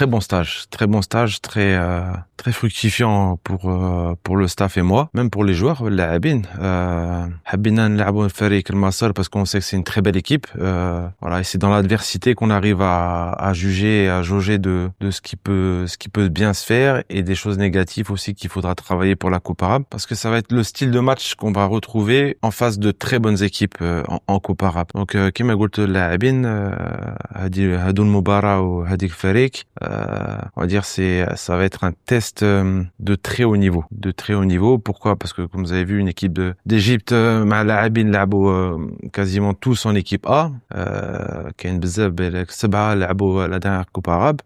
très bon stage, très fructifiant pour le staff et moi, même pour les joueurs, اللاعبين. حبينا نلعبوا فريق المصر parce qu'on sait que c'est une très belle équipe. Voilà, et c'est dans l'adversité qu'on arrive à juger, à jauger de ce qui peut bien se faire et des choses négatives aussi qu'il faudra travailler pour la Coupe arabe, parce que ça va être le style de match qu'on va retrouver en face de très bonnes équipes en Coupe arabe. Donc كما قلت اللاعبين هادو المباراة وهاديك الفريق, on va dire ça va être un test de très haut niveau, Pourquoi? Parce que comme vous avez vu, une équipe d'Égypte مع لاعبين لعبوا quasiment tous en équipe A, كاين بزاف بالك 7 لعبوا la dernière Coupe arabe.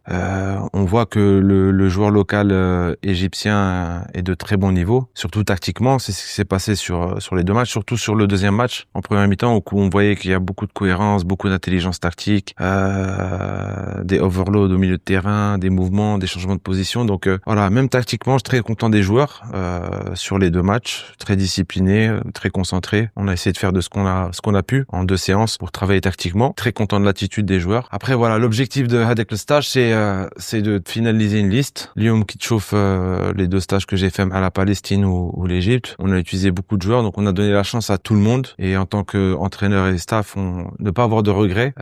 On voit que le joueur local égyptien est de très bon niveau, surtout tactiquement. C'est ce qui s'est passé sur les deux matchs, surtout sur le deuxième match en première mi-temps, où on voyait qu'il y a beaucoup de cohérence, beaucoup d'intelligence tactique, des overloads au milieu de terrain, des mouvements, des changements de position. Donc voilà, même tactiquement, je suis très content des joueurs sur les deux matchs, très disciplinés, très concentrés. On a essayé de faire de ce qu'on a pu en 2 séances pour travailler tactiquement. Très content de l'attitude des joueurs. Après voilà, l'objectif de Hadek le stage, c'est de finaliser une liste. Lyon qui chauffe les 2 stages que j'ai fait à la Palestine ou l'Égypte. On a utilisé beaucoup de joueurs, donc on a donné la chance à tout le monde. Et en tant qu'entraîneur et staff, ne pas avoir de regrets.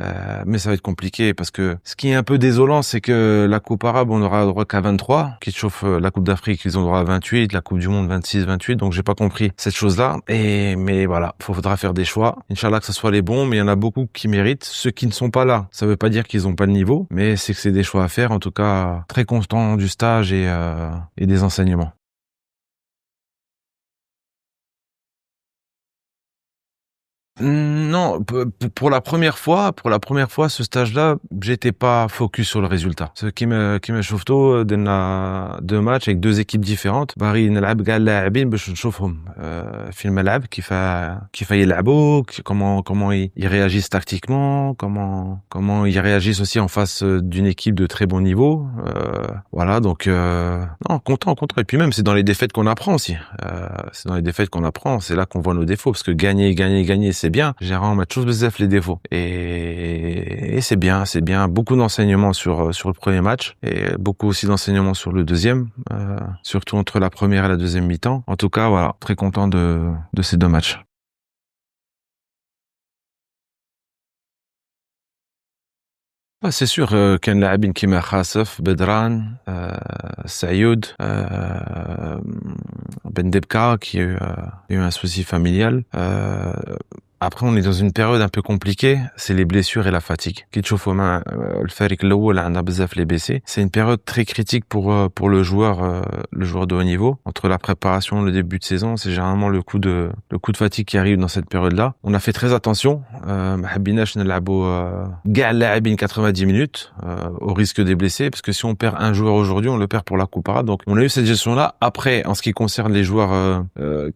Mais ça va être compliqué parce que ce qui est un peu désolant, c'est que la Coupe arabe, on aura droit qu'à 23. Qui chauffe la Coupe d'Afrique, ils ont droit à 28. La Coupe du Monde, 26, 28. Donc j'ai pas compris cette chose-là. Mais voilà, faudra faire des choix. Inch'Allah que ce soit les bons, mais il y en a beaucoup qui méritent. Ceux qui ne sont pas là, ça veut pas dire qu'ils ont pas le niveau, mais c'est que c'est des choix à faire. En tout cas, très content du stage et des enseignements. Non, pour la première fois, ce stage-là, j'étais pas focus sur le résultat. Ce qui me شفته درنا 2 matchs avec 2 équipes différentes. باغي نلعب كاع اللاعبين باش نشوفهم في الملعب كيف يلعبوا, comment ils réagissent tactiquement, comment ils réagissent aussi en face d'une équipe de très bon niveau. Voilà, donc non, content. Et puis même, c'est dans les défaites qu'on apprend aussi. C'est là qu'on voit nos défauts, parce que gagner, c'est bien. Gérant m'a tous bzaf les défauts. Et c'est bien. Beaucoup d'enseignements sur le premier match, et beaucoup aussi d'enseignements sur le deuxième, surtout entre la première et la deuxième mi-temps. En tout cas, voilà, très content de ces 2 matchs. C'est sûr, كان لاعبين كيما خاسف, بدران, Sayoud, Ben Debka qui a eu un souci familial. Après, on est dans une période un peu compliquée, c'est les blessures et la fatigue. كيتشوفوا مع الفريق الأول عندنا بزاف les blessés. C'est une période très critique pour le joueur de haut niveau. Entre la préparation et le début de saison, c'est généralement le coup de fatigue qui arrive dans cette période-là. On a fait très attention. ما حبيناش نلعبوا كاع اللاعبين 90 minutes au risque des blessés, parce que si on perd un joueur aujourd'hui, on le perd pour la Coupe arabe. Donc on a eu cette gestion-là. Après, en ce qui concerne les joueurs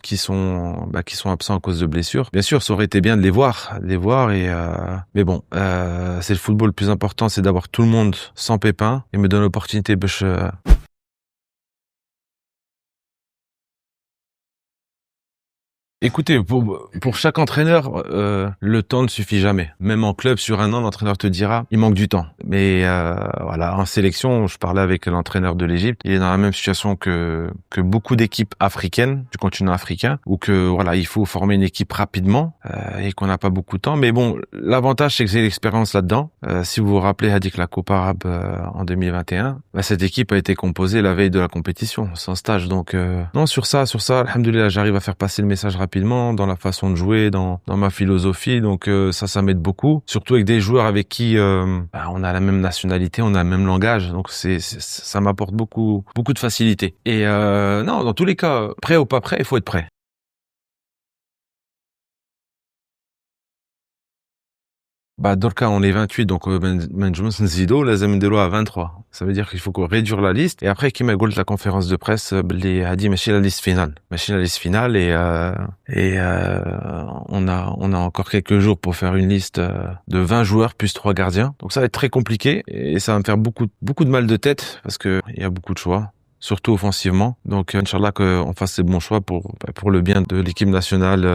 qui sont absents à cause de blessures, bien sûr, ça aurait été bien de les voir et mais bon, c'est le football. Le plus important, c'est d'avoir tout le monde sans pépin et me donne l'opportunité de Écoutez, pour chaque entraîneur, le temps ne suffit jamais. Même en club, sur un an, l'entraîneur te dira, il manque du temps. Mais voilà, en sélection, je parlais avec l'entraîneur de l'Égypte. Il est dans la même situation que beaucoup d'équipes africaines, du continent africain, où que voilà, il faut former une équipe rapidement et qu'on n'a pas beaucoup de temps. Mais bon, l'avantage, c'est que j'ai l'expérience là-dedans. Si vous vous rappelez, Hadik, la Coupe arabe en 2021, cette équipe a été composée la veille de la compétition, sans stage. Donc non, sur ça, alhamdoulilah, j'arrive à faire passer le message rapidement dans la façon de jouer, dans ma philosophie. Donc ça m'aide beaucoup, surtout avec des joueurs avec qui on a la même nationalité, on a le même langage. Donc ça m'apporte beaucoup de facilité. Et non, dans tous les cas, prêt ou pas prêt, il faut être prêt. Dorka, on est 28, donc management Zido, لازم نديروها à 23. Ça veut dire qu'il faut qu'on réduire la liste. Et après, كيما قلت la conférence de presse, اللي هادي ماشي la liste finale, et on a encore quelques jours pour faire une liste de 20 joueurs plus 3 gardiens. Donc ça va être très compliqué et ça va me faire beaucoup de mal de tête, parce que il y a beaucoup de choix. surtout offensivement. Donc, Inch'Allah, qu'on fasse les bons choix pour le bien de l'équipe nationale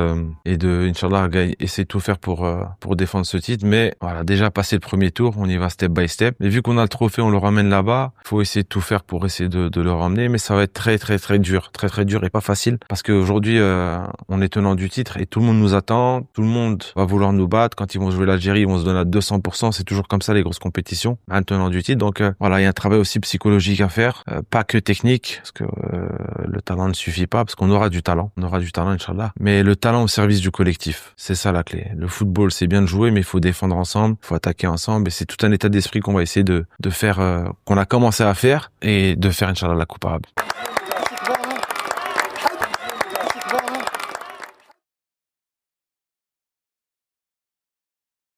et de, Inch'Allah, essayer de tout faire pour défendre ce titre. Mais voilà, déjà passé le premier tour, on y va step by step. Et vu qu'on a le trophée, on le ramène là-bas. Faut essayer de tout faire pour essayer de le ramener. Mais ça va être très, très, très dur. Très, très dur et pas facile. Parce qu'aujourd'hui, on est tenant du titre et tout le monde nous attend. Tout le monde va vouloir nous battre. Quand ils vont jouer l'Algérie, ils vont se donner à 200%. C'est toujours comme ça, les grosses compétitions. Un tenant du titre. Donc, voilà, il y a un travail aussi psychologique à faire. Pas que technique. Parce que le talent ne suffit pas. Parce qu'on aura du talent. On aura du talent, Inch'Allah. Mais le talent au service du collectif. C'est ça la clé. Le football, c'est bien de jouer, mais il faut défendre ensemble. Il faut attaquer ensemble. Et c'est tout un état d'esprit qu'on va essayer de faire, qu'on a commencé à faire et de faire, Inch'Allah, la Coupe arabe.